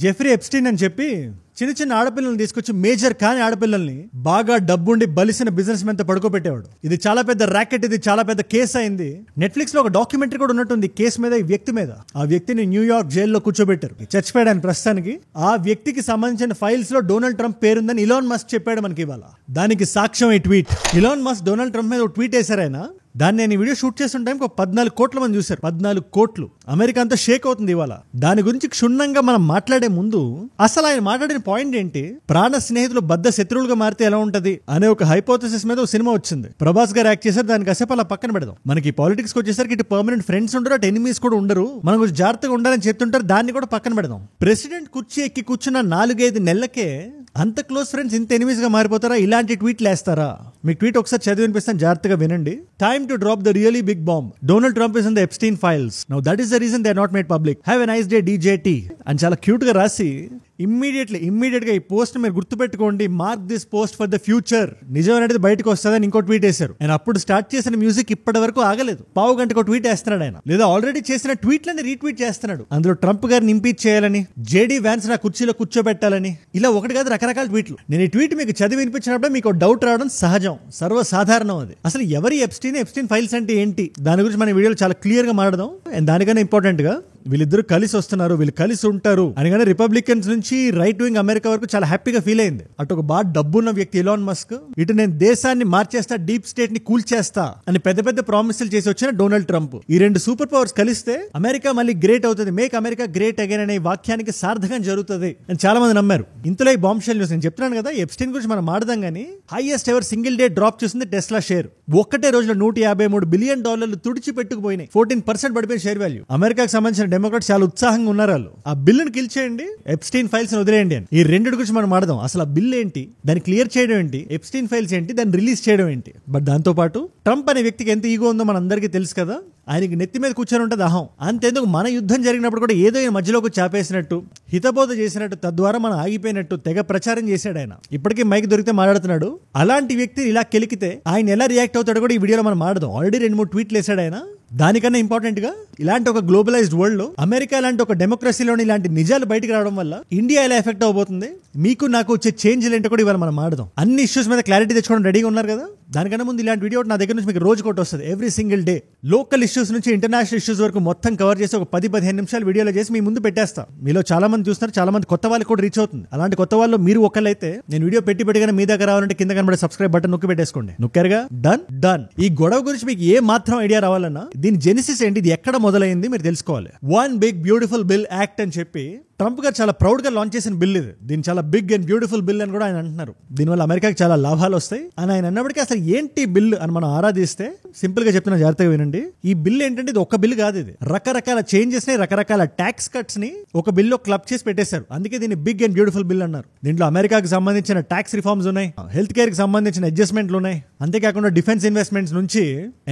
Jeffrey Epstein అని చెప్పి చిన్న చిన్న ఆడపిల్లల్ని తీసుకొచ్చి మేజర్ కాని ఆడపిల్లల్ని బాగా డబ్బుండి బలిసిన బిజినెస్ మెన్ తో పడుకోబెట్టేవాడు. ఇది చాలా పెద్ద ర్యాకెట్, ఇది చాలా పెద్ద కేసు అయింది. నెట్ఫ్లిక్స్ లో ఒక డాక్యుమెంటరీ కూడా ఉన్నట్టుంది కేసు మీద, ఈ వ్యక్తి మీద. ఆ వ్యక్తిని న్యూయార్క్ జైల్లో కూర్చోబెట్టారు. చచ్చిపోయాడు ప్రస్తుతానికి. ఆ వ్యక్తికి సంబంధించిన ఫైల్స్ లో డొనాల్డ్ ట్రంప్ పేరుందని ఇలాన్ మస్క్ చెప్పాడు మనకి ఇవాళ. దానికి సాక్ష్యం ఈ tweet. Elon Musk Donald Trump మీద ఒక ట్వీట్ వేశారు ఆయన. దాన్ని నేను ఈ వీడియో షూట్ చేస్తున్న టైంకి 14 కోట్ల మంది చూశారు. 14 కోట్లు. అమెరికా అంతా షేక్ అవుతుంది ఇవాళ. దాని గురించి క్షుణ్ణంగా మనం మాట్లాడే ముందు అసలు ఆయన మాట్లాడిన పాయింట్ ఏంటి, ప్రాణ స్నేహితులు బద్ద శత్రువులుగా మారితే ఎలా ఉంటది అనే ఒక హైపోథసిస్ మీద ఒక సినిమా వచ్చింది. ప్రభాస్ గారు యాక్ట్ చేశారు. దానికి కాసేపు అలా పక్కన పెడదాం. మనకి పాలిటిక్స్ వచ్చేసరికి ఇటు పర్మనెంట్ ఫ్రెండ్స్ ఉండరు, అటు ఎనిమీస్ కూడా ఉండరు. మనం కొంచెం జాగ్రత్తగా ఉండాలని చెప్తుంటారు. దాన్ని కూడా పక్కన పెడదాం. ప్రెసిడెంట్ కుర్చీ ఎక్కి కూర్చున్న 4-5 నెలలకే అంత క్లోజ్ ఫ్రెండ్స్ ఇంత ఎనిమీస్ గా మారిపోతారా? ఇలాంటి ట్వీట్లు వేస్తారా? మీకు ట్వీట్ ఒకసారి చదివి వినిపిస్తాను, జాగ్రత్తగా వినండి. Time to drop the really big bomb. Donald Trump is in the Epstein files. Now that is the reason they are not made public. Have a nice day, DJT. అని చాలా క్యూట్ గా రాసి immediate గా ఈ post మీరు గుర్తుపెట్టుకోండి, mark this post for the future. నిజం అనేది బయటకు వస్తుందని ఇంకో ట్వీట్ వేశారు. ఆయన అప్పుడు స్టార్ట్ చేసిన మ్యూజిక్ ఇప్పటి వరకు ఆగలేదు. పావు గంటకు ట్వీట్ వేస్తున్నాడు ఆయన. లేదా ఆల్రెడీ చేసిన ట్వీట్లని రీట్వీట్ చేస్తున్నాడు. అందులో ట్రంప్ గారిని ఇంపీచ్ చేయాలని, జేడీ వ్యాన్స్ నా కుర్చీలో కూర్చోబెట్టాలని, ఇలా ఒకటి కాదు రకరకాల ట్వీట్లు. నేను ఈ ట్వీట్ మీకు చదివి వినిపించినప్పుడు మీకు డౌట్ రావడం సహజం, సర్వసాధారణం. అది అసలు ఎవరి ఎప్స్టీన్ ఫైల్స్ అంటే ఏంటి, దాని గురించి మన వీడియోలో చాలా క్లియర్ గా మాట్లాడదాం. అండ్ దానికన్నా ఇంపార్టెంట్ గా వీళ్ళిద్దరు కలిసి వస్తున్నారు, వీళ్ళు కలిసి ఉంటారు అని కానీ రిపబ్లికన్స్ నుంచి రైట్ వింగ్ అమెరికా వరకు చాలా హ్యాపీగా ఫీల్ అయింది. అటు ఒక బాగా డబ్బున్న వ్యక్తి ఇలాన్ మస్క్, ఇటు నేను దేశాన్ని మార్చేస్తా, డీప్ స్టేట్ ని కూల్చేస్తా అని పెద్ద పెద్ద ప్రామిసులు చేసి వచ్చిన డొనాల్డ్ ట్రంప్. ఈ రెండు సూపర్ పవర్స్ కలిస్తే అమెరికా మళ్ళీ గ్రేట్ అవుతుంది, మేక్ అమెరికా గ్రేట్ అగైన్ అనే వాక్యానికి సార్థకం జరుగుతుంది అని చాలా మంది నమ్మారు. ఇంతలో ఈ బాంబ్ షెల్ న్యూస్ నేను చెప్తున్నాను కదా, ఎప్స్టీన్ గురించి మనం మాడదాం కానీ highest ever single day drop చేసింది టెస్లా షేర్. ఒక్కటే రోజులో $153 బిలియన్ తుడిచి పెట్టుకుపోయినాయి. 14% పడిపోయిన షేర్ వాల్యూ. అమెరికాకు సంబంధించిన డెమోక్రాట్స్ చాలా ఉత్సాహంగా ఉన్నారు. వాళ్ళు ఆ బిల్లును కిల్ చేయండి, ఎప్స్టీన్ ఫైల్స్ వదిలేయండి అని. ఈ రెండింటి గురించి మనం మాడదాం. అసలు ఆ బిల్ ఏంటి, దాన్ని క్లియర్ చేయడం ఏంటి, ఎప్స్టీన్ ఫైల్స్ ఏంటి, దాన్ని రిలీజ్ చేయడం ఏంటి. బట్ దాంతో పాటు ట్రంప్ అనే వ్యక్తికి ఎంత ఈగో ఉందో మన అందరికీ తెలుసు కదా. ఆయనకి నెత్తి మీద కూర్చొని ఉంటుంది అహం. అంతేందుకు మన యుద్ధం జరిగినప్పుడు కూడా ఏదో మధ్యలోకి చాపేసినట్టు, హితబోధ చేసినట్టు, తద్వారా మనం ఆగిపోయినట్టు తెగ ప్రచారం చేశాడు ఆయన. ఇప్పటికీ మైక్ దొరికితే మాట్లాడుతున్నాడు. అలాంటి వ్యక్తి ఇలా కెలికితే ఆయన ఎలా రియాక్ట్ అవుతాడో కూడా ఈ వీడియోలో మనం మాట్లాడదాం. ఆల్రెడీ 2-3 ట్వీట్లు వేసాడు ఆయన. దానికన్నా ఇంపార్టెంట్ గా ఇలాంటి ఒక గ్లోబలైజ్డ్ వరల్డ్ లో అమెరికా లాంటి ఒక డెమోక్రసీలోని ఇలాంటి నిజాలు బయటకు రావడం వల్ల ఇండియా ఎలా ఎఫెక్ట్ అవబోతుంది, మీకు నాకు వచ్చే చేంజ్ ఏంటో కూడా ఇవాళ మనం మాడదాం. అన్ని ఇష్యూస్ మీద క్లారిటీ తెచ్చుకోవడం రెడీగా ఉన్నారు కదా. దానికన్నా ముందు ఇలాంటి వీడియో నా దగ్గర నుంచి మీకు రోజు ఒకటి వస్తుంది every single day. Local issues నుంచి ఇంటర్నేషనల్ ఇష్యూస్ వరకు మొత్తం కవర్ చేసి ఒక 10-15 నిమిషాలు వీడియోలో చేసి మీ ముందు పెట్టేస్తా. మీలో చాలా మంది చూస్తున్నారు, చాలా మంది కొత్త వాళ్ళకి కూడా రీచ్ అవుతుంది. అలాంటి కొత్త వాళ్ళు మీరు ఒకళ్ళైతే నేను వీడియో పెట్టిగానే మీ దగ్గర రావాలంటే కింద కనబడే సబ్స్క్రైబ్ బటన్ నొక్కి పెట్టేసుకోండి. నొక్కారుగా, డన్. ఈ గొడవ గురించి మీకు ఏ మాత్రం ఐడియా రావాలన్నా దీని జెనిసిస్ ఏంటి, ఇది ఎక్కడ మొదలైంది మీరు తెలుసుకోవాలి. One big beautiful bill act అని చెప్పి ట్రంప్ గారు చాలా ప్రౌడ్ గా లాంచ్ చేసిన బిల్ ఇది. దీని చాలా బిగ్ అండ్ బ్యూటిఫుల్ బిల్ అని కూడా ఆయన అంటున్నారు. దీనివల్ల అమెరికాకి చాలా లాభాలు వస్తాయి అని ఆయన అన్నప్పటికీ అసలు ఏంటి బిల్ అని మనం ఆరాధిస్తే సింపుల్ గా చెప్తున్నా, జాగ్రత్తగా వినండి. ఈ బిల్ ఏంటంటే ఇది ఒక బిల్ కాదు, ఇది రకరకాల చేంజెస్ ని, రకరకాల ట్యాక్స్ కట్స్ ని ఒక బిల్లో క్లబ్ చేసి పెట్టేశారు. అందుకే దీన్ని బిగ్ అండ్ బ్యూటిఫుల్ బిల్ అన్నారు. దీంట్లో అమెరికాకి సంబంధించిన ట్యాక్స్ రిఫార్మ్స్ ఉన్నాయి, హెల్త్ కేర్ కి సంబంధించిన అడ్జస్ట్మెంట్లు ఉన్నాయి, అంతేకాకుండా డిఫెన్స్ ఇన్వెస్ట్మెంట్స్ నుంచి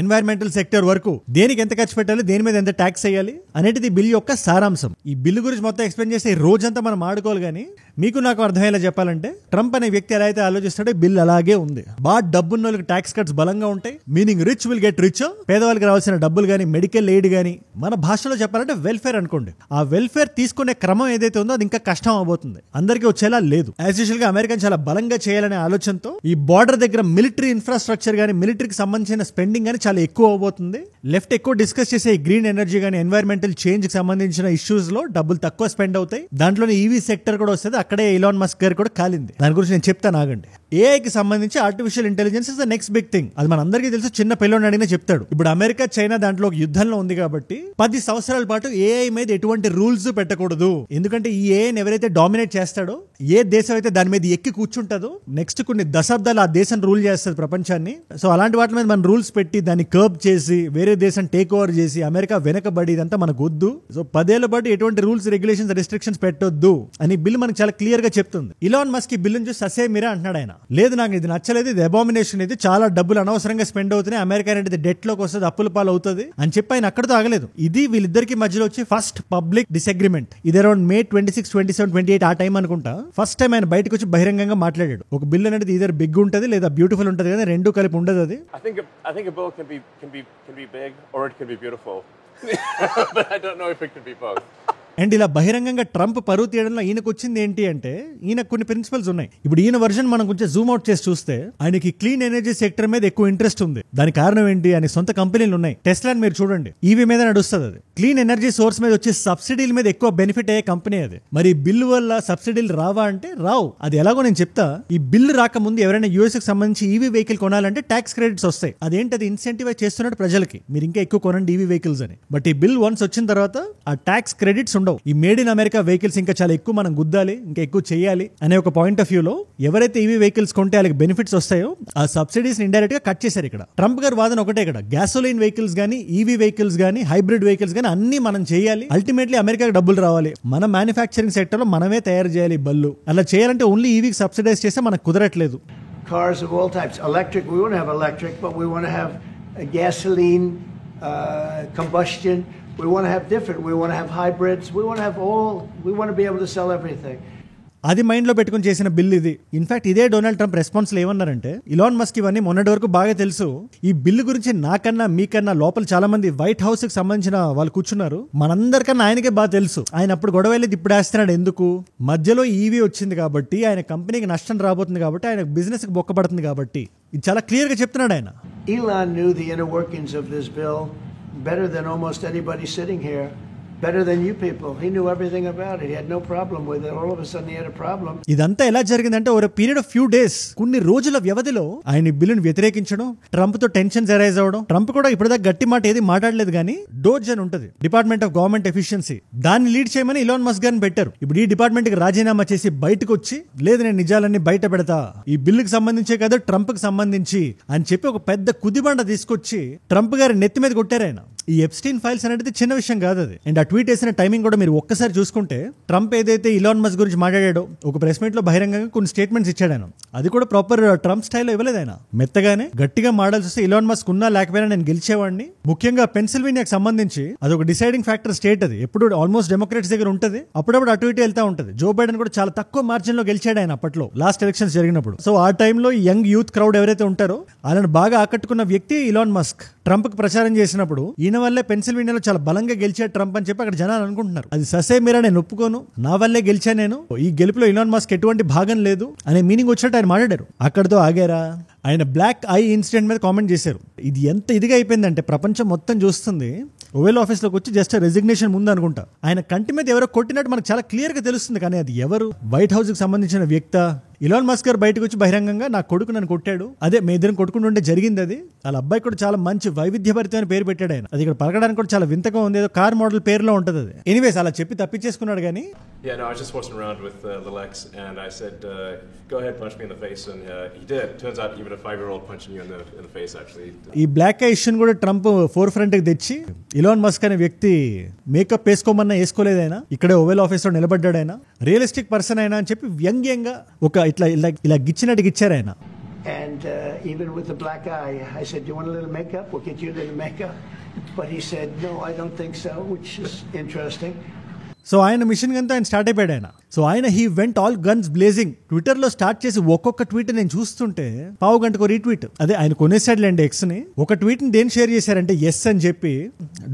ఎన్వైరన్మెంటల్ సెక్టర్ వరకు దేనికి ఎంత ఖర్చు పెట్టాలి, దేని మీద ఎంత ట్యాక్స్ వేయాలి అనేది బిల్ యొక్క సారాంశం. ఈ బిల్లు గురించి మొత్తం ఎక్స్ప్లెయిన్ చేస్తే రోజంతా మనం ఆడుకోవాలి. కానీ మీకు నాకు అర్థమయ్యేలా చెప్పాలంటే ట్రంప్ అనే వ్యక్తి ఎలా అయితే ఆలోచిస్తాడో బిల్ అలాగే ఉంది. బాగా డబ్బున్న వాళ్ళకి ట్యాక్స్ కట్స్ బలంగా ఉంటాయి, meaning rich will get rich. పేదవాళ్ళకి రావాల్సిన డబ్బులు కానీ, మెడికల్ ఎయిడ్ కానీ, మన భాషలో చెప్పాలంటే వెల్ఫేర్ అనుకోండి. ఆ వెల్ఫేర్ తీసుకునే క్రమం ఏదైతే ఉందో అది ఇంకా కష్టం అవబోతుంది, అందరికీ వచ్చేలా లేదు. యాజ్ యూజువల్ గా అమెరికన్ చాలా బలంగా చేయాలనే ఆలోచనతో ఈ బార్డర్ దగ్గర మిలిటరీ ఇన్ఫ్రాస్ట్రక్చర్ కానీ, మిలిటరీకి సంబంధించిన స్పెండింగ్ కానీ చాలా ఎక్కువ అవబోతుంది. లెఫ్ట్ ఎక్కువ డిస్కస్ చేసే గ్రీన్ ఎనర్జీ కానీ, ఎన్వైరన్మెంటల్ చేంజ్ కి సంబంధించిన ఇష్యూస్ లో డబ్బులు తక్కువ స్పెండ్ అవుతాయి. దాంట్లోనే ఈవీ సెక్టర్ కూడా వస్తుంది. అక్కడే ఇలాన్ మస్క్ గారు కూడా కాలింది. దాని గురించి నేను చెప్తాను, ఆగండి. ఏఐకి సంబంధించి artificial intelligence is the next big thing. అది మన అందరికీ తెలుసు, చిన్న పిల్లని అడిగినా చెప్తాడు. ఇప్పుడు అమెరికా చైనా దాంట్లో ఒక యుద్ధంలో ఉంది కాబట్టి 10 సంవత్సరాల పాటు ఏఐ మీద ఎటువంటి రూల్స్ పెట్టకూడదు. ఎందుకంటే ఈ ఏఐని ఎవరైతే డామినేట్ చేస్తాడో, ఏ దేశం అయితే దాని మీద ఎక్కి కూర్చుంటుందో నెక్స్ట్ కొన్ని దశాబ్దాలు ఆ దేశం రూల్ చేస్తుంది ప్రపంచాన్ని. సో అలాంటి వాటి మీద మన రూల్స్ పెట్టి దాన్ని కర్బ్ చేసి వేరే దేశం టేక్ ఓవర్ చేసి అమెరికా వెనకబడి ఇదంతా మనకు వద్దు. సో 10 ఏళ్ల పాటు ఎటువంటి రూల్స్, రెగ్యులేషన్స్, రెస్ట్రిక్షన్స్ పెట్టొద్దు అని బిల్ మనకు చాలా క్లియర్ గా చెప్తుంది. ఇలాన్ మస్క్ ఈ బిల్లును చూసి ససే మీరే అంటున్నాడు ఆయన. లేదు, నాకు ఇది నచ్చలేదు, ఇది అబామినేషన్, ఇది చాలా డబ్బులు అనవసరంగా స్పెండ్ అవుతున్నాయి, అమెరికా అనేది డెట్ లోకి వస్తుంది, అప్పుల పాలు అవుతుంది అని చెప్పి ఆయన అక్కడతో ఆగలేదు. ఇది వీళ్ళిద్దరికి మధ్యలో వచ్చి ఫస్ట్ పబ్లిక్ డిసగ్రిమెంట్. ఇది అరౌండ్ May 26, 27, 28 ఆ టైం అనుకుంటా. ఫస్ట్ టైం ఆయన బయటకు వచ్చి బహిరంగంగా మాట్లాడాడు. ఒక బిల్ అనేది ఇదర్ బిగ్ ఉంటది లేదా బ్యూటిఫుల్ ఉంటది కదా, రెండు కలిపి ఉండదు. అది I think a bill can be big or it can be beautiful. But I don't know if it can be both. And ఇలా బహిరంగంగా ట్రంప్ పరువు తీయడంలో ఈయనకు వచ్చింది ఏంటి అంటే, ఈయన కొన్ని ప్రిన్సిపల్స్ ఉన్నాయి. ఇప్పుడు ఈయన వర్షన్ మనం కొంచెం జూమ్ అవుట్ చేసి చూస్తే ఆయనకి క్లీన్ ఎనర్జీ సెక్టర్ మీద ఎక్కువ ఇంట్రెస్ట్ ఉంది. దానికి కారణం ఏంటి? ఆయన సొంత కంపెనీలు ఉన్నాయి. టెస్లా మీరు చూడండి, ఈవీ మీద నడుస్తుంది. అది క్లీన్ ఎనర్జీ సోర్స్ మీద వచ్చే సబ్సిడీల మీద ఎక్కువ బెనిఫిట్ అయ్యే కంపెనీ అది. మరి బిల్లు వల్ల సబ్సిడీలు రావా అంటే రావు. అది ఎలాగో నేను చెప్తా. ఈ బిల్లు రాకముందు ఎవరైనా యూఎస్ కి సంబంధించి ఈవీ వెహికల్ కొనాలంటే ట్యాక్స్ క్రెడిట్స్ వస్తాయి. అదేంటి? అది ఇన్సెంటివైజ్ చేస్తున్నాడు ప్రజలకి, మీరు ఇంకా ఎక్కువ కొనండి ఈవీ వెహికల్స్ అని. బట్ ఈ బిల్ వన్స్ వచ్చిన తర్వాత ఆ ట్యాక్స్ క్రెడిట్స్ ఉండవు. ఈ మేడ్ ఇన్ అమెరికా వెహికల్స్ ఇంకా చాలా ఎక్కువ మనం గుద్దాలి, ఇంకా ఎక్కువ చేయాలి అనే ఒక పాయింట్ ఆఫ్ వ్యూ లో ఎవరైతే ఈవీ వెహికల్స్ కొంటే వాళ్ళకి బెనిఫిట్స్ వస్తాయో ఆ సబ్సిడీస్ ఇండైరెక్ట్ గా కట్ చేశారు. ఇక్కడ ట్రంప్ గారు వాదన ఒకటే, ఇక్కడ గ్యాసోలిన్ వెహికల్స్ గానీ, ఈవీ వెహికల్స్ గానీ, హైబ్రిడ్ వెహికల్స్ గానీ అన్ని మనం చేయాలి. అల్టిమేట్లీ అమెరికాకి డబ్బులు రావాలి. మన మ్యానుఫ్యాక్చరింగ్ సెక్టర్ లో మనమే తయారు చేయాలి బళ్ళు. అలా చేయాలంటే ఓన్లీ ఈవీకి సబ్సిడైజ్ చేస్తే మనకు కుదరట్లేదు. Cars of all types, electric. We want to have electric, but we want to have gasoline, combustion. We want to have different. We want to have hybrids. We want to have all. We want to be able to sell everything. అది mind లో పెట్టుకుని చేసిన bill ఇది. In fact ఇదే Donald Trump response లో ఏమన్నారంటే, Elon Musk ఇవన్నీ మొన్నటి వరకు బాగా తెలుసు, ఈ బిల్లు గురించి నాకన్నా మీకన్నా లోపల చాలా మంది వైట్ హౌస్ కి సంబంధించిన వాళ్ళు కూర్చున్నారు, మనందరికన్నా ఆయనకే బాగా తెలుసు. ఆయన అప్పుడు గొడవ వెళ్ళేది ఇప్పుడు వేస్తున్నాడు ఎందుకు? మధ్యలో ఈవీ వచ్చింది కాబట్టి, ఆయన కంపెనీకి నష్టం రాబోతుంది కాబట్టి, ఆయన బిజినెస్ కి బొక్కబడుతుంది కాబట్టి, ఇది చాలా క్లియర్ గా చెప్తున్నాడు ఆయన. Elon knew the inner workings of this bill better than almost anybody sitting here. Better than you people. He knew everything about it. He had no problem with it. All of a sudden he had a problem. ఇదంతా ఎలా జరిగిందంటే, over period of few days, కొన్ని రోజుల వ్యవధిలో ఆయన బిల్లును వ్యతిరేకించడం, Trump తో టెన్షన్స్ అరైజ్ అవడం. ట్రంప్ కూడా ఇప్పటిదాకా గట్టి మాట ఏది మాట్లాడలేదు, కానీ డోజ్ అని ఉంటుంది, డిపార్ట్మెంట్ ఆఫ్ గవర్నమెంట్ ఎఫిషియన్సీ, దాన్ని లీడ్ చేయమని ఇలాన్ మస్క్ గారిని పెట్టారు. ఇప్పుడు ఈ డిపార్ట్మెంట్ కి రాజీనామా చేసి బయటకు వచ్చి, లేదు నేను నిజాలన్నీ బయట పెడతా, ఈ బిల్లుకి సంబంధించే కదా ట్రంప్ కి సంబంధించి అని చెప్పి ఒక పెద్ద కుదిబండ తీసుకొచ్చి ట్రంప్ గారి నెత్తి మీద కొట్టారు ఆయన. ఈ ఎప్స్టీన్ ఫైల్స్ అనేది చిన్న విషయం కాదు అది. అండ్ ఆ ట్వీట్ వేసిన టైమింగ్ కూడా మీరు ఒక్కసారి చూసుకుంటే, ట్రంప్ ఏదైతే ఇలాన్ మస్క్ గురించి మాట్లాడాడో ఒక ప్రెస్ మీట్ లో బహిరంగంగా కొన్ని స్టేట్మెంట్స్ ఇచ్చాడు ఆయన. అది కూడా ప్రాపర్ ట్రంప్ స్టైల్లో ఇవ్వలేదు ఆయన. మెత్తగానే గట్టిగా మాడాల్సి వస్తే ఇలాన్ మస్క్ ఉన్నా లేకపోయినా నేను గెలిచేవాడిని. ముఖ్యంగా పెన్సిల్వేనియాకి సంబంధించి అదొక డిసైడింగ్ ఫ్యాక్టర్ స్టేట్. అది ఎప్పుడు ఆల్మోస్ట్ డెమోక్రాట్స్ దగ్గర ఉంటుంది, అప్పుడప్పుడు అటు ఇటు వెళ్తా ఉంటుంది. జో బైడెన్ కూడా చాలా తక్కువ మార్జిన్ లో గెలిచాడు ఆయన అప్పట్లో, లాస్ట్ ఎలక్షన్స్ జరిగినప్పుడు. సో ఆ టైంలో యంగ్ యూత్ క్రౌడ్ ఎవరైతే ఉంటారో వాళ్ళని బాగా ఆకట్టుకున్న వ్యక్తి ఇలాన్ మస్క్. ట్రంప్ కి ప్రచారం చేసినప్పుడు ఈయన వల్లే పెన్సిల్వేనియాలో చాలా బలంగా గెలిచాడు ట్రంప్ అని చెప్పి అక్కడ జనాలు అనుకుంటున్నారు. అది ససే మీరా, నేను ఒప్పుకోను, నా వల్లే గెలిచా నేను, ఈ గెలుపులో ఇలాన్ మస్క్ ఎటువంటి భాగం లేదు అనే మీనింగ్ వచ్చినట్టు ఆయన మాట్లాడారు. అక్కడితో ఆగారా? ఆయన బ్లాక్ ఐ ఇన్సిడెంట్ మీద కామెంట్ చేశారు. ఇది ఎంత ఇదిగా అయిపోయిందంటే ప్రపంచం మొత్తం చూస్తుంది. ఓవెల్ ఆఫీస్ లోకి వచ్చి జస్ట్ రెసిగ్నేషన్ ముందు అనుకుంటా ఆయన కంటి మీద ఎవరో కొట్టినట్టు మనకు చాలా క్లియర్ గా తెలుస్తుంది. కానీ అది ఎవరు? వైట్ హౌస్ కి సంబంధించిన వ్యక్తి. ఇలాన్ మస్క్ గారు బయటకు వచ్చి బహిరంగంగా నా కొడుకు నన్ను కొట్టాడు, అదే మీ ఇద్దరం కొట్టుకుంటుంటే జరిగింది అది. వాళ్ళ అబ్బాయి కూడా చాలా మంచి వైవిధ్యభరితమైన పేరు పెట్టాడు ఆయన. అది ఇక్కడ పలకడానికి కూడా చాలా వింతగా ఉంది, ఏదో కార్ మోడల్ పేరులో ఉంటుంది అది. ఎనీవేస్ అలా చెప్పి తప్పించేసుకున్నాడు. కానీ Yeah, no, I was just horsing around with Lil X, and I said, go ahead, punch me in the face, and he did. Turns out even a 5-year-old punching you in the face actually. ఈ black I ఇష్యూని కూడా Trump four front కి తెచ్చి, Elon Musk అనే వ్యక్తి makeup వేసుకోమన్నా వేసుకోలేదు ఆయన, ఇక్కడే ఓవెల్ ఆఫీస్ లో నిలబడ్డాడు ఆయన, రియలిస్టిక్ పర్సన్ అయినా అని చెప్పి వ్యంగ్యంగా ఒక ఇలా గిచ్చినట్టు గిచ్చారు ఆయన. And even with the black eye, I said, "You want a little makeup? We'll get you a little makeup." But he said, "No, I don't think so," which is interesting. So ఆయన machine గంతా ఆయన start అయిపోయాడు ఆయన. So ఆయన he went all guns blazing. Twitter లో start చేసి ఒక్కొక్క tweet నేను చూస్తుంటే పావు గంటకు రీట్వీట్. అదే ఆయన కొనేసాడులేండి ఎక్స్ ని. ఒక ట్వీట్ ని దేని షేర్ చేశారంటే, ఎస్ అని చెప్పి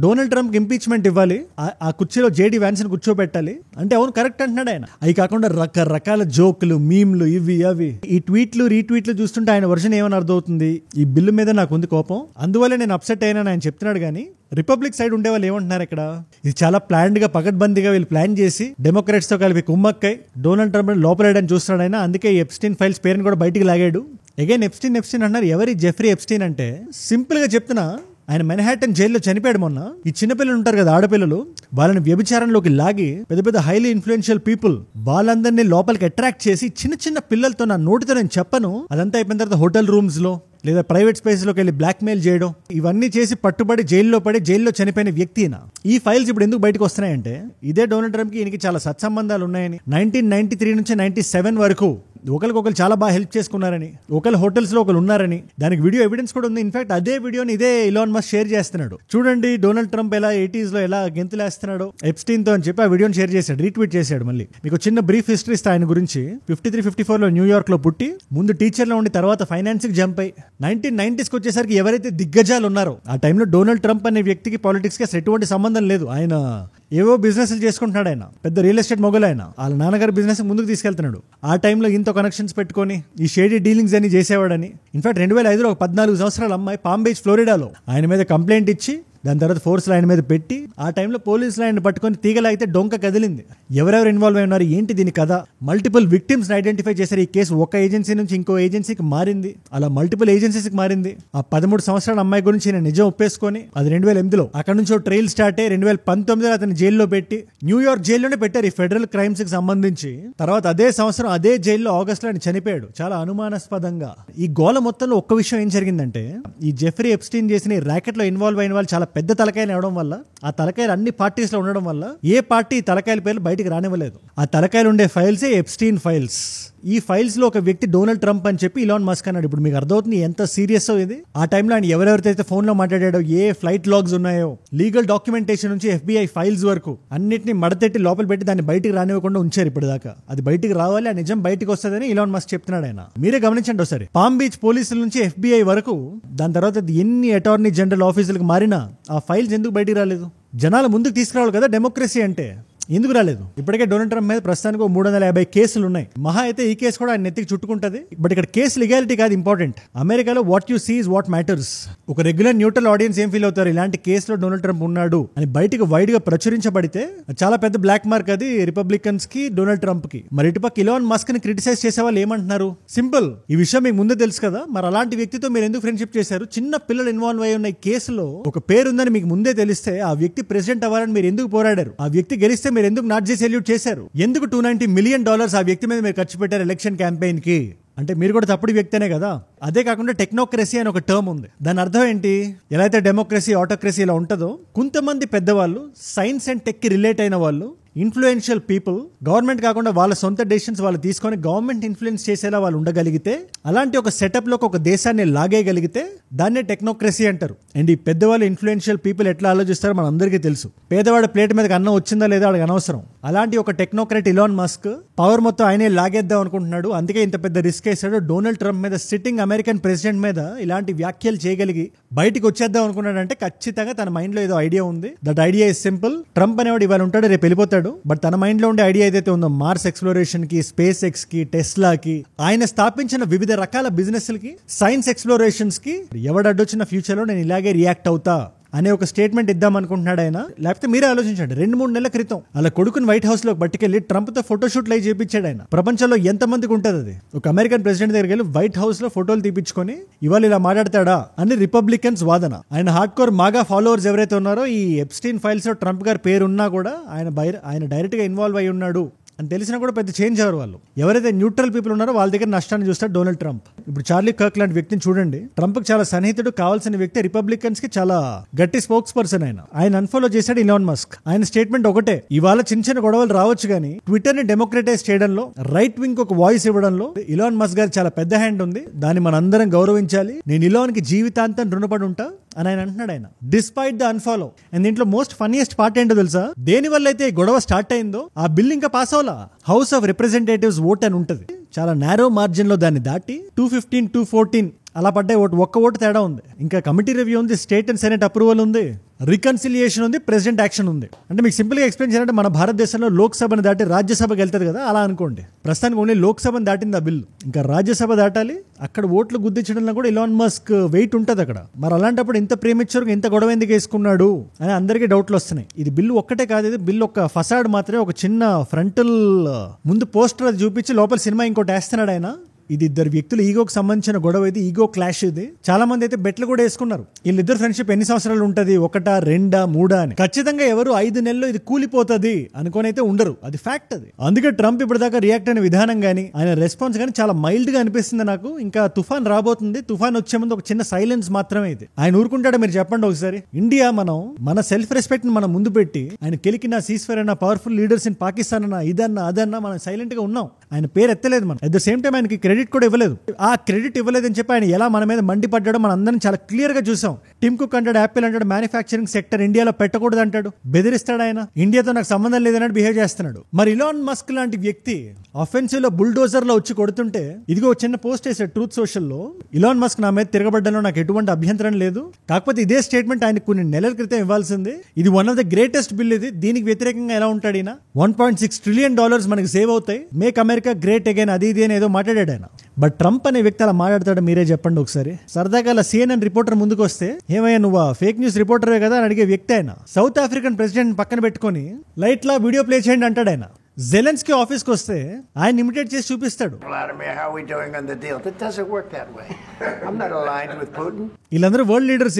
డొనాల్డ్ ట్రంప్ ఇంపీచ్మెంట్ ఇవ్వాలి, ఆ కుర్చీలో జేడీ వ్యాన్స్ ని కూర్చోబెట్టాలి అంటే, అవును కరెక్ట్ అంటున్నాడు ఆయన. అవి కాకుండా రకరకాల జోకులు, మీమ్లు, ఇవి అవి. ఈ ట్వీట్లు రీట్వీట్లు చూస్తుంటే ఆయన వర్షన్ ఏమని అర్థమవుతుంది, ఈ బిల్లు మీద నాకు ఉంది కోపం, అందువల్ల నేను అప్సెట్ అయినా ఆయన చెప్తున్నాడు. కానీ రిపబ్లిక్ సైడ్ ఉండే వాళ్ళు ఏమంటున్నారు ఇక్కడ, ఇది చాలా ప్లాన్డ్ గా పకడ్బందీగా వీళ్ళు ప్లాన్ చేసి డెమోక్రాట్స్ తో కలిపి కుమ్మక్కై డొనాల్డ్ ట్రంప్ లోపలేయడానికి చూస్తున్నాడు ఆయన. అందుకే ఎప్స్టీన్ ఫైల్స్ పేరుని కూడా బయటికి లాగాడు. అగైన్ ఎప్స్టీన్ అంటున్నారు. ఎవరి జెఫ్రీ ఎప్స్టీన్ అంటే, సింపుల్ గా చెప్తున్నా, ఆయన మెన్హాటన్ జైల్లో చనిపోయాడు మొన్న. ఈ చిన్నపిల్లలు ఉంటారు కదా, ఆడపిల్లలు, వాళ్ళని వ్యభిచారంలోకి లాగి పెద్ద పెద్ద హైలీ ఇన్ఫ్లుయెన్షియల్ పీపుల్ వాళ్ళందరినీ లోపలికి అట్రాక్ట్ చేసి చిన్న చిన్న పిల్లలతో, నా నోటితో నేను చెప్పను, అదంతా అయిపోయిన తర్వాత హోటల్ రూమ్స్ లో లేదా ప్రైవేట్ స్పేస్ లోకి వెళ్ళి బ్లాక్ మెయిల్ చేయడం, ఇవన్నీ చేసి పట్టుబడి జైల్లో చనిపోయిన వ్యక్తి. ఈ ఫైల్స్ ఇప్పుడు ఎందుకు బయటకు వస్తున్నాయంటే, ఇదే డొనాల్డ్ ట్రంప్ కి ఈయనకి చాలా సత్సంబంధాలు ఉన్నాయని, 1993 నుంచి 97 వరకు ఒకరికొకరు చాలా బాగా హెల్ప్ చేసుకున్నారని, ఒకరు హోటల్స్ లో ఒకరు ఉన్నారని, దానికి వీడియో ఎవిడెన్స్ కూడా ఉంది. ఇన్ఫాక్ట్ అదే వీడియోని ఇదే ఇలాన్ మస్క్ షేర్ చేస్తున్నాడు. చూడండి డొనాల్డ్ ట్రంప్ ఎలా 80s లో ఎలా గెంతులేస్తున్నాడో ఎప్స్టీన్ తో అని చెప్పి ఆ వీడియోని షేర్ చేశాడు, రీట్వీట్ చేశాడు. మళ్ళీ మీకు చిన్న బ్రీఫ్ హిస్టరీ ఇస్తా ఆయన గురించి. 53-54 లో న్యూయార్క్ లో పుట్టి, ముందు టీచర్ లో ఉండి తర్వాత ఫైనాన్స్ కి జంప్ అయి 1990s కి వచ్చేసరికి ఎవరైతే దిగ్గజాలు ఉన్నారో, ఆ టైంలో డొనాల్డ్ ట్రంప్ అనే వ్యక్తికి పాలిటిక్స్ కి ఎటువంటి సంబంధం లేదు. ఆయన ఏవో బిజినెస్ చేసుకుంటున్నాడు ఆయన, పెద్ద రియల్ ఎస్టేట్ మొగలు ఆయన. వాళ్ళ నాన్నగారి బిజినెస్ ముందుకు తీసుకెళ్తున్నాడు. ఆ టైంలో ఇంత కనెక్షన్స్ పెట్టుకొని ఈ షేడీ డీలింగ్స్ అని చేసేవాడని. ఇన్ఫాక్ట్ 2005లో ఒక 14 సంవత్సరాల అమ్మాయి పామ్ బీచ్ ఫ్లోరిడాలో ఆయన మీద కంప్లైంట్ ఇచ్చి దాని తర్వాత ఫోర్స్ లైన్ మీద పెట్టి ఆ టైంలో పోలీస్ లైన్ పట్టుకొని తీగలాగితే డొంక కదిలింది. ఎవరెవరు ఇన్వాల్వ్ అయి ఉన్నారు, ఏంటి దీని కథ, మల్టిపుల్ విక్టిమ్స్ ఐడెంటిఫై చేశారు. ఈ కేసు ఒక ఏజెన్సీ నుంచి ఇంకో ఏజెన్సీకి మారింది, అలా మల్టిపుల్ ఏజెన్సీకి మారింది. ఆ 13 సంవత్సరాల అమ్మాయి గురించి నేను నిజం ఒప్పేసుకొని అది 2008లో అక్కడ నుంచి ట్రయల్ స్టార్ట్ అయ్యి 2019లో అతని జైల్లో పెట్టి న్యూయార్క్ జైల్లోనే పెట్టారు ఈ ఫెడరల్ క్రైమ్స్ కి సంబంధించి. తర్వాత అదే సంవత్సరం అదే జైల్లో ఆగస్టులో ఆయన చనిపోయాడు చాలా అనుమానాస్పదంగా. ఈ గోల మొత్తంలో ఒక్క విషయం ఏం జరిగిందంటే, ఈ జెఫ్రీ ఎప్స్టీన్ చేసిన ఈ ర్యాకెట్ లో ఇన్వాల్వ్ అయిన వాళ్ళు చాలా పెద్ద తలకాయలు అవడం వల్ల, ఆ తలకాయలు అన్ని పార్టీస్ లో ఉండడం వల్ల ఏ పార్టీ తలకాయల పేర్లు బయటికి రానివ్వలేదు. ఆ తలకాయలు ఉండే ఫైల్సే ఎప్స్టీన్ ఫైల్స్. ఈ ఫైల్స్ లో ఒక వ్యక్తి డొనాల్డ్ ట్రంప్ అని చెప్పి ఇలాన్ మస్క్ అన్నాడు. ఇప్పుడు మీకు అర్థమవుతుంది ఎంత సీరియస్ ఇది. ఆ టైంలో ఆయన ఎవరెవరైతే ఫోన్ లో మాట్లాడాడో, ఏ ఫ్లైట్ లాగ్స్ ఉన్నాయో, లీగల్ డాక్యుమెంటేషన్ నుంచి FBI ఫైల్స్ వరకు అన్నిటిని మడతెట్టి లోపల పెట్టి దాన్ని బయటికి రానివ్వకుండా ఉంచారు ఇప్పుడు దాకా. అది బయటికి రావాలి, ఆ నిజం బయటికి వస్తుందని ఇలాన్ మస్క్ చెప్తున్నాడు ఆయన. మీరే గమనించండి ఒకసారి. పామ్ బీచ్ పోలీసుల నుంచి FBI వరకు, దాని తర్వాత ఎన్ని అటార్నీ జనరల్ ఆఫీసులకు మారినా ఆ ఫైల్స్ ఎందుకు బయటికి రాలేదు? జనాల ముందుకు తీసుకురావాలి కదా డెమోక్రసీ అంటే, ఎందుకు రాలేదు? ఇప్పటికే డొనాల్డ్ ట్రంప్ మీద ప్రస్తుతానికి 350 కేసులు ఉన్నాయి. మహా అయితే ఈ కేసు కూడా ఆయన నెత్తికి చుట్టుకుంటది. బట్ ఇక్కడ కేసు లీగాలిటీ కాదు ఇంపార్టెంట్. అమెరికాలో what you see is what matters. ఒక రెగ్యులర్ న్యూట్రల్ ఆడియన్స్ ఏం ఫీల్ అవుతారు, ఇలాంటి కేసులో డొనాల్డ్ ట్రంప్ ఉన్నాడు అని బయటకు వైడ్ గా ప్రచురించబడితే చాలా పెద్ద బ్లాక్ మార్క్ అది రిపబ్లికన్స్ కి, డొనాల్డ్ ట్రంప్ కి. మరి ఇటుపక్క ఇలాన్ మస్క్ ని క్రిటిసైజ్ చేసే వాళ్ళు ఏమంటున్నారు? సింపుల్, ఈ విషయం మీకు ముందే తెలుసు కదా, మరి అలాంటి వ్యక్తితో మీరు ఎందుకు ఫ్రెండ్షిప్ చేశారు? చిన్న పిల్లలు ఇన్వాల్వ్ అయి ఉన్న ఈ కేసులో ఒక పేరు ఉందని మీకు ముందే తెలిస్తే ఆ వ్యక్తి ప్రెసిడెంట్ అవ్వాలని మీరు ఎందుకు పోరాడారు? ఆ వ్యక్తి గెలిస్తే మీరు ఎందుకు నాట్ చేసి చేశారు? ఎందుకు $290 మిలియన్ ఆ వ్యక్తి మీద మీరు ఖర్చు పెట్టారు ఎలక్షన్ క్యాంపెయిన్ కి? అంటే మీరు కూడా తప్పుడు వ్యక్తినే కదా. అదే కాకుండా టెక్నోక్రసీ అని ఒక టర్మ్ ఉంది. దాని అర్థం ఏంటి? ఎలా అయితే డెమోక్రసీ, ఆటోక్రసీ ఇలా ఉంటుందో, కొంతమంది పెద్దవాళ్ళు, సైన్స్ అండ్ టెక్ కి రిలేట్ అయిన వాళ్ళు, ఇన్ఫ్లుయెన్షియల్ పీపుల్, గవర్నమెంట్ కాకుండా వాళ్ళ సొంత డెసిషన్స్ వాళ్ళు తీసుకొని గవర్నమెంట్ ఇన్ఫ్లుయెన్స్ చేసేలా వాళ్ళు ఉండగలిగితే, అలాంటి ఒక సెటప్ లోకి ఒక దేశాన్ని లాగేయగలిగితే దాన్నే టెక్నోక్రసీ అంటారు. అండ్ ఈ పెద్దవాళ్ళు, ఇన్ఫ్లుయెన్షియల్ పీపుల్ ఎట్లా ఆలోచిస్తారో మన అందరికీ తెలుసు. పేదవాడి ప్లేట్ మీదకి అన్నం వచ్చిందా లేదా వాళ్ళకి అనవసరం. అలాంటి ఒక టెక్నోక్రాట్ ఇలాన్ మస్క్ పవర్ మొత్తం ఆయనే లాగేద్దాం అనుకుంటున్నాడు. అందుకే ఇంత పెద్ద రిస్క్ వేసాడు. డొనాల్డ్ ట్రంప్ మీద, సిట్టింగ్ అమెరికన్ ప్రెసిడెంట్ మీద ఇలాంటి వ్యాఖ్యలు చేయగలిగి బయటికి వచ్చేద్దాం అనుకున్నాడంటే ఖచ్చితంగా తన మైండ్ లో ఏదో ఐడియా ఉంది. That idea is simple. Trump అనేవాడు ఇవాళ ఉంటాడు, రేపు వెళ్ళిపోతాడు. బట్ తన మైండ్ లో ఉండే ఐడియా ఏదైతే ఉందో, మార్స్ ఎక్స్ప్లోరేషన్ కి, స్పేస్ ఎక్స్ కి, టెస్లాకి, ఆయన స్థాపించిన వివిధ రకాల బిజినెస్ కి, సైన్స్ ఎక్స్ప్లోరేషన్స్ కి ఎవడడ్డొచ్చిన ఫ్యూచర్ లో నేను ఇలాగే రియాక్ట్ అవుతా అనే ఒక స్టేట్మెంట్ ఇద్దాం అనుకుంటున్నాడు ఆయన. లేకపోతే మీరే ఆలోచించండి, 2-3 నెలల క్రితం అలా కొడుకుని వైట్ హౌస్ లో పట్టుకెళ్లి ట్రంప్ తో ఫోటోషూట్ లై చేపించాడు ఆయన. ప్రపంచంలో ఎంత మందికి ఉంటుంది అది? ఒక అమెరికన్ ప్రెసిడెంట్ దగ్గరికి వెళ్ళి వైట్ హౌస్ లో ఫోటోలు తీపించుకొని ఇవాళ ఇలా మాట్లాడతాడా అని రిపబ్లికన్స్ వాదన. ఆయన హార్డ్ కోర్ మాగా ఫాలోవర్స్ ఎవరైతే ఉన్నారో, ఈ ఎప్స్టీన్ ఫైల్స్ లో ట్రంప్ గారి పేరు ఉన్నా కూడా ఆయన డైరెక్ట్ గా ఇన్వాల్వ్ అయి ఉన్నాడు అని తెలిసినా కూడా పెద్ద చేంజ్ అవ్వరు వాళ్ళు. ఎవరైతే న్యూట్రల్ పీపుల్ ఉన్నారో వాళ్ళ దగ్గర నష్టాన్ని చూస్తాడు డొనాల్డ్ ట్రంప్. ఇప్పుడు చార్లీ కర్క్ లాంటి వ్యక్తిని చూడండి. ట్రంప్ కి చాలా సన్నిహితుడు కావాల్సిన వ్యక్తి, రిపబ్లికన్స్ కి చాలా గట్టి స్పోక్స్ పర్సన్ ఆయన అన్ఫాలో చేశాడు ఇలాన్ మస్క్. ఆయన స్టేట్మెంట్ ఒకటే, ఇవాళ చిన్న చిన్న గొడవలు రావచ్చు కానీ ట్విట్టర్ ని డెమోక్రటైజ్ చేయడంలో, రైట్ వింగ్ ఒక వాయిస్ ఇవ్వడంలో ఇలాన్ మస్క్ గారి చాలా పెద్ద హ్యాండ్ ఉంది. దాన్ని మనందరం గౌరవించాలి. నేను ఇలాన్ కి జీవితాంతం రుణపడి ఉంటా అని ఆయన అంటున్నాడు ఆయన, డిస్పైట్ ద అన్ఫాలో. అండ్ దీంట్లో మోస్ట్ ఫన్నీయెస్ట్ పార్ట్ ఏంటో తెలుసా? దేని వల్ల అయితే గొడవ స్టార్ట్ అయిందో ఆ బిల్ ఇంకా పాస్ అవ్వాలా. హౌస్ ఆఫ్ రిప్రజెంటేటివ్స్ ఓట్ అని ఉంటది, చాలా నారో మార్జిన్ లో దాన్ని దాటి 215, 214 అలా పడ్డాయి ఓటు. ఒక్క ఓటు తేడా ఉంది. ఇంకా కమిటీ రివ్యూ ఉంది, స్టేట్ అండ్ సెనెట్ అప్రూవల్ ఉంది, రికన్సిలియేషన్ ఉంది, ప్రెసిడెంట్ యాక్షన్ ఉంది. అంటే మీకు సింపుల్ గా ఎక్స్ప్లెయిన్ చేయాలంటే మన భారతదేశంలో లోక్సభను దాటి రాజ్యసభకి వెళ్తుంది కదా, అలా అనుకోండి. ప్రస్తుతానికి ఓన్లీ లోక్సభను దాటింది ఆ బిల్లు, ఇంకా రాజ్యసభ దాటాలి. అక్కడ ఓట్లు గుద్దించడంలో కూడా ఇలాన్ మస్క్ వెయిట్ ఉంటుంది అక్కడ. మరి అలాంటప్పుడు ఇంత ప్రేమించారు, ఇంత గొడవ ఎందుకు వేసుకున్నాడు అని అందరికీ డౌట్లు వస్తున్నాయి. ఇది బిల్లు ఒక్కటే కాదు, ఇది బిల్లు ఒక ఫసాడ్ మాత్రమే. ఒక చిన్న ఫ్రంటల్ ముందు పోస్టర్ అది చూపించి లోపల సినిమా ఇంకోటి వేస్తున్నాడు ఆయన. ఇది ఇద్దరు వ్యక్తులు ఈగోకి సంబంధించిన గొడవ, ఇది ఈగో క్లాష్. ఇది చాలా మంది అయితే బెట్లు కూడా వేసుకున్నారు, వీళ్ళిద్దరు ఫ్రెండ్షిప్ ఎన్ని సంవత్సరాలు ఉంటది, 1, 2, 3 అని. ఖచ్చితంగా ఎవరు 5 నెలల్లో ఇది కూలిపోతుంది అనుకోని అయితే ఉండరు, అది ఫ్యాక్ట్ అది. అందుకే ట్రంప్ ఇప్పటిదాకా రియాక్ట్ అయిన విధానం గానీ, ఆయన రెస్పాన్స్ గానీ చాలా మైల్డ్ గా అనిపిస్తుంది నాకు. ఇంకా తుఫాన్ రాబోతుంది, తుఫాన్ వచ్చే ముందు ఒక చిన్న సైలెన్స్ మాత్రమే ఇది. ఆయన ఊరుకుంటాడో మీరు చెప్పండి ఒకసారి. ఇండియా మన సెల్ఫ్ రెస్పెక్ట్ ని మనం ముందు పెట్టి, ఆయన కెలికిన సీస్ఫైర్ అయినా, పవర్ఫుల్ లీడర్స్ ఇన్ పాకిస్తాన్ అన్నా, ఇదన్నా అదన్నా మనం సైలెంట్ గా ఉన్నాం. ఆయన పేరు ఎత్తలేదు మనం. అట్ ద సేమ్ టైం ఆయనకి క్రెడిట్ కూడా ఇవ్వలేదు. ఆ క్రెడిట్ ఇవ్వలేదని చెప్పి ఆయన ఎలా మన మీద మండిపడ్డాడో మనం అందరం చాలా క్లియర్ గా చూసాం. టిమ్ కుక్ అంటాడు, యాపిల్ అంటాడు, మ్యానుఫ్యాక్చరింగ్ సెక్టర్ ఇండియాలో పెట్టకూడదు అంటాడు, బెదిరిస్తాడు. ఆయన ఇండియాతో నాకు సంబంధం లేదన్నట్టు బిహేవ్ చేస్తున్నాడు. మరి ఇలాన్ మస్క్ లాంటి వ్యక్తి ఆఫెన్సివ్ లో బుల్డోజర్ లో వచ్చి కొడుతుంటే ఇదిగో చిన్న పోస్ట్ వేసాడు ట్రూత్ సోషల్ లో, ఇలాన్ మస్క్ నా మీద తిరగబడ్డంలో నాకు ఎటువంటి అభ్యంతరం లేదు, కాకపోతే ఇదే స్టేట్మెంట్ ఆయన కొన్ని నెలల క్రితం ఇవ్వాల్సింది. ఇది one of the greatest bill. ఇది దీనికి వ్యతిరేకంగా ఎలా ఉంటాడు ఈయన? $1.6 ట్రిలియన్ మనకి సేవ్ అవుతాయి, మేక్ అమెరికా గ్రేట్ అగైన్, అది ఇది అని ఏదో మాట్లాడాడు ఆయన. బట్ ట్రంప్ అనే వ్యక్తి అలా మాట్లాడతాడు, మీరే చెప్పండి ఒకసారి. సరదాగా అలా CNN రిపోర్టర్ ముందుకు వస్తే, ఏమయ్యా నువ్వు ఫేక్ న్యూస్ రిపోర్టరే కదా అని అడిగే వ్యక్తి ఆయన. సౌత్ ఆఫ్రికన్ ప్రెసిడెంట్ పక్కన పెట్టుకొని లైట్ లా వీడియో ప్లే చేయండి అంటాడు ఆయన. జెలెన్స్కీ ఆఫీస్కి వస్తే ఆయన ఇమిటేట్ చేసి చూపిస్తాడు. వీళ్ళందరూ వరల్డ్ లీడర్స్.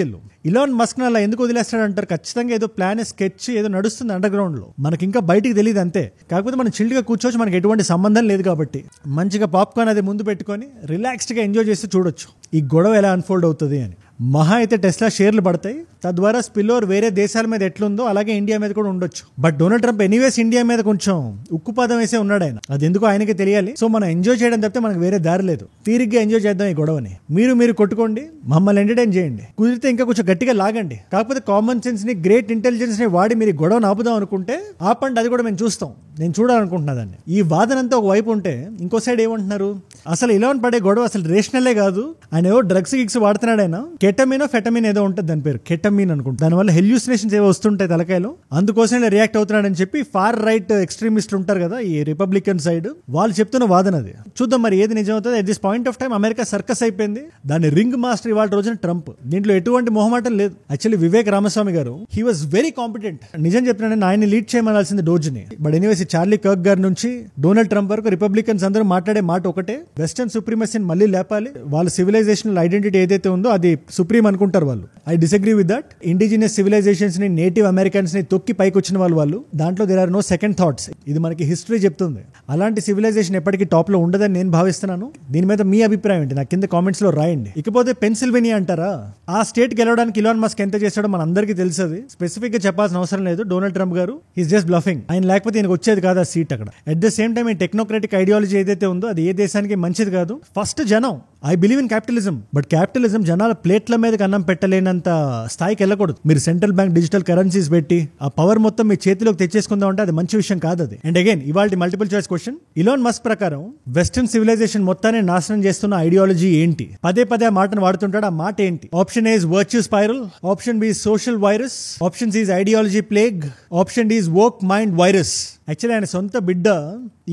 ఇలాన్ మస్క్ అలా ఎందుకు వదిలేస్తాడు అంటారు. ఖచ్చితంగా ఏదో ప్లాన్, స్కెచ్ ఏదో నడుస్తుంది అండర్ గ్రౌండ్ లో, మనకి ఇంకా బయటికి తెలియదు అంతే. కాకపోతే మనం చిల్డ్ గా కూర్చోవచ్చు, మనకి ఎటువంటి సంబంధం లేదు కాబట్టి మంచిగా పాప్కార్న్ అది ముందు పెట్టుకొని రిలాక్స్డ్ గా ఎంజాయ్ చేస్తూ చూడొచ్చు ఈ గొడవ ఎలా అన్ఫోల్డ్ అవుతుంది అని. మహా అయితే టెస్లా షేర్లు పడతాయి, తద్వారా స్పిల్ ఓవర్ వేరే దేశాల మీద ఎట్లుందో అలాగే ఇండియా మీద కూడా ఉండొచ్చు. But Donald Trump anyways India మీద కొంచెం ఉక్కుపాదం వేసే ఉన్నాడు ఆయన, అది ఎందుకో ఆయనకే తెలియాలి. సో మనం ఎంజాయ్ చేయడం తప్పితే మనకు వేరే దారి లేదు. తీరిగ్గా ఎంజాయ్ చేద్దాం ఈ గొడవని. మీరు కొట్టుకోండి, మమ్మల్ని ఎంటర్టైన్ చేయండి, కుదిరితే ఇంకా కొంచెం గట్టిగా లాగండి. కాకపోతే కామన్ సెన్స్ ని, గ్రేట్ ఇంటెలిజెన్స్ ని వాడి మీరు గొడవను ఆపుదాం అనుకుంటే ఆపండి, అది కూడా మేము చూస్తాం. నేను చూడాలనుకుంటున్నా దాన్ని. ఈ వాదనంతా ఒక వైపు ఉంటే ఇంకో సైడ్ ఏమంటున్నారు, అసలు ఇలాన్ పడే గొడవ అసలు రేషనలే కాదు, ఆయన ఏవో డ్రగ్స్ గిగ్స్ వాడుతున్నాడు ఆయన. కెటమినో ఫెటమిన్ ఏదో ఉంటుంది దాని పేరు, కెటమిన్ అనుకుంటా. దానివల్ల హెల్యూసినేషన్స్ ఏవో వస్తుంటాయి తలకాయలో, అందుకోసం రియాక్ట్ అవుతున్నాడని చెప్పి ఫార్ రైట్ ఎక్స్ట్రీమిస్ట్ ఉంటారు కదా ఈ రిపబ్లికన్ సైడ్, వాళ్ళు చెప్తున్న వాదన అది. చూద్దాం మరి ఏది నిజం అవుతుంది. At this point of time America circus అయిపోయింది, దాని రింగ్ మాస్టర్ ఇవాళ రోజున ట్రంప్. దీంట్లో ఎటువంటి మొహమాటం లేదు. యాక్చువల్లీ వివేక్ రామస్వామి గారు, హీ వాజ్ వెరీ కాంపిటెంట్. నిజం చెప్పిన ఆయన లీడ్ చేయమనాల్సింది డోజ్ని. బట్ ఎనీవేస్ చార్లీ కర్క్ గారి నుంచి డొనాల్డ్ ట్రంప్ వరకు రిపబ్లికన్స్ అందరూ మాట్లాడే మాట ఒకటే, వెస్టర్న్ సుప్రీమసీని మళ్ళీ లేపాలి, వాళ్ళ సివిలైజేషనల్ ఐడెంటిటీ ఏదైతే ఉందో అది సుప్రీం అనుకుంటారు వాళ్ళు. I disagree with that. Indigenous civilisations ని, నేటివ్ అమెరికన్స్ ని తొక్కి పైకి వచ్చిన వాళ్ళు దాంట్లో there are no second thoughts. ఇది మనకి హిస్టరీ చెప్తుంది. అలాంటి సివిలైజేషన్ ఎప్పటికీ టాప్ లో ఉండదని నేను భావిస్తున్నాను. దీని మీద మీ అభిప్రాయం ఏంటి నాకు కింద కామెంట్స్ లో రాయండి. ఇకపోతే పెన్సిల్వేనియా అంటారా, ఆ స్టేట్ గెలవడానికి ఇలాన్ మస్క్ ఎంత చేశాడో మన అందరికీ తెలుసది. స్పెసిఫిక్ గా చెప్పాల్సిన అవసరం లేదు. డొనాల్డ్ ట్రంప్ గారు ఈస్ జస్ట్ బ్లఫింగ్. ఆయన లేకపోతే ఈయనకు వచ్చేది కాదు ఆ సీట్ అక్కడ. అట్ ద సేమ్ టైం ఈ టెక్నోక్రాటిక్ ఐడియాలజీ ఏదైతే ఉందో అది ఏ దేశానికి మంచిది కాదు. ఫస్ట్ జనం, I believe in capitalism, but capitalism జనాల ప్లేట్ల మీద అన్నం పెట్టలేనంత స్థాయికి వెళ్ళకూడదు. మీరు సెంట్రల్ బ్యాంక్ డిజిటల్ కరెన్సీస్ పెట్టి ఆ పవర్ మొత్తం మీ చేతిలోకి తెచ్చేసుకుందాం అంటే అది మంచి విషయం కాదు అది. అండ్ అగైన్ ఇవాళ multiple choice question, Elon Musk ప్రకారం వెస్టర్న్ సివిలైజేషన్ మొత్తాన్ని నాశనం చేస్తున్న ఐడియాలజీ ఏంటి? పదే ఆ మాటను వాడుతుంటాడు. ఆ మాట ఏంటి? Option A is virtue spiral, option B social virus, option C is ideology plague, option D is work mind virus. Actually ఆయన సొంత బిడ్డ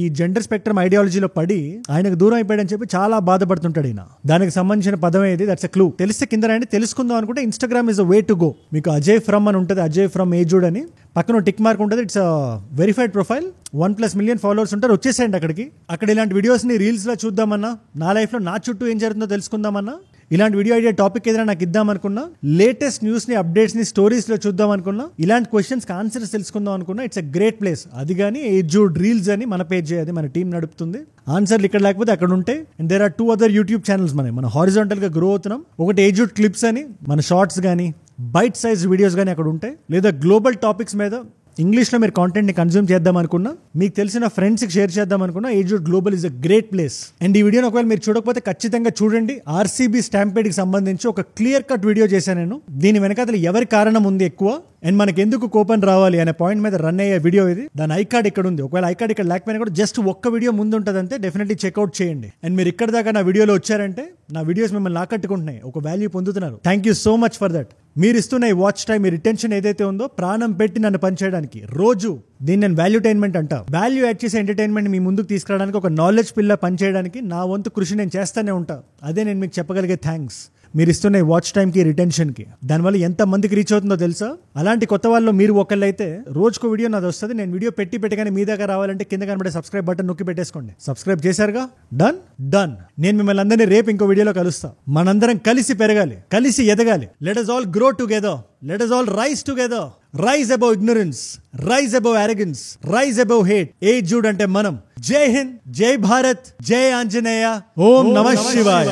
ఈ జెండర్ స్పెక్ట్రమ్ ఐడియాలజీలో పడి ఆయనకు దూరం అయిపోయాడని చెప్పి చాలా బాధపడుతుంటాడు ఈయన. దానికి సంబంధించిన పదం ఏది? That's a clue. తెలిస్తే కింద రండి, తెలుసుకుందాం అనుకుంటే Instagram is a way to go. మీకు అజయ్ ఫ్రమ్ అని ఉంటుంది, అజయ్ ఫ్రమ్ ఏజుడ్ అని పక్కన టిక్ మార్క్ ఉంటుంది. It's verified profile, 1+ million followers ఉంటారు. వచ్చేసేయండి అక్కడికి. అక్కడ ఇలాంటి వీడియోస్ ని రీల్స్ లో చూద్దామన్నా, నా లైఫ్ లో నా చుట్టూ ఏం జరుగుతుందో తెలుసుకుందామన్నా, ఇలాంటి వీడియో ఐడియా టాపిక్ ఏదైనా నాకు ఇద్దాం అనుకున్నా, లేటెస్ట్ న్యూస్ ని, అప్డేట్స్ ని, స్టోరీస్ లో చూద్దాం అనుకున్నా, ఇలాంటి క్వశ్చన్స్ కి ఆన్సర్స్ తెలుసుకుందాం అనుకున్నా, ఇట్స్ అ గ్రేట్ ప్లేస్. అది కానీ ఏజుడ్ రీల్స్ అని మన పేజ్, అది మన టీం నడుపుతుంది. ఆన్సర్లు ఇక్కడ లేకపోతే అక్కడ ఉంటాయి. And there are 2 other YouTube channels మన హారిజాంటల్ గా గ్రో అవుతున్నాం. ఒకటి ఏజుడ్ క్లిప్స్ అని, మన షార్ట్స్ కానీ బైట్ సైజ్ వీడియోస్ కానీ అక్కడ ఉంటాయి. లేదా గ్లోబల్ టాపిక్స్ మీద ఇంగ్లీష్లో మీరు కాంటెంట్ ని కన్జ్యూమ్ చేద్దాం అనుకున్నా, మీకు తెలిసిన ఫ్రెండ్స్కి షేర్ చేద్దాం అనుకున్నా, ఏజుడ్ global is a great place. And ఈ వీడియోని ఒకవేళ మీరు చూడకపోతే ఖచ్చితంగా చూడండి. ఆర్సీబీ స్టాంపేడ్ కి సంబంధించి ఒక క్లియర్ కట్ వీడియో చేశాను నేను. దీని వెనకాల ఎవరి కారణం ఉంది ఎక్కువ, అండ్ మనకి ఎందుకు కోపం రావాలి అనే పాయింట్ మీద రన్ అయ్యే వీడియో ఇది. దాని ఐకార్డ్ ఇక్కడ ఉంది. ఒకవేళ ఐకార్డ్ ఇక్కడ లేకపోయినా కూడా జస్ట్ ఒక్క వీడియో ముందు ఉంటుంది అంతే. డెఫినెట్లీ చెక్అవుట్ చేయండి. అండ్ మీరు ఇక్కడ దాకా నా వీడియోలో వచ్చారంటే నా వీడియోస్ మిమ్మల్ని ఆకట్టుకుంటున్నాయి, ఒక వాల్యూ పొందుతున్నారు. Thank you so much for that. మీరు ఇస్తున్న ఈ వాచ్ టైం, మీ రిటెన్షన్ ఏదైతే ఉందో, ప్రాణం పెట్టి నన్ను పనిచేయడానికి రోజు దీన్ని నేను వాల్యూటైన్మెంట్ అంటా. వాల్యూ యాడ్ చేసే ఎంటర్టైన్మెంట్ మీ ముందుకు తీసుకురావడానికి, ఒక నాలెడ్జ్ పిల్ల పనిచేయడానికి నా వంతు కృషి నేను చేస్తానే ఉంటా. అదే నేను మీకు చెప్పగలిగే థ్యాంక్స్. మీరు ఇస్తున్న ఈ వాచ్ టైంకి, రిటెన్షన్కి, దానివల్ల ఎంత మందికి రీచ్ అవుతుందో తెలుసా? అలాంటి కొత్త వాళ్ళు మీరు ఒకళ్ళైతే రోజుకో వీడియో నాది వస్తుంది. నేను వీడియో పెట్టగానే మీ దగ్గర రావాలంటే కింద కనబడే సబ్స్క్రైబ్ బటన్ నొక్కి పెట్టేసుకోండి. సబ్స్క్రైబ్ చేశారుగా? డన్. నేను మిమ్మల్ని అందరినీ రేపు ఇంకో వీడియోలో కలుస్తా. మనందరం కలిసి పెరగాలి, కలిసి ఎదగాలి. Let us all grow together. Let us all rise together. Rise above ignorance. Rise above arrogance. Rise above hate. ఏజుడ్ అంటే మనం. జై హింద్, జై భారత్, జై ఆంజనేయ, ఓం నమః శివాయ.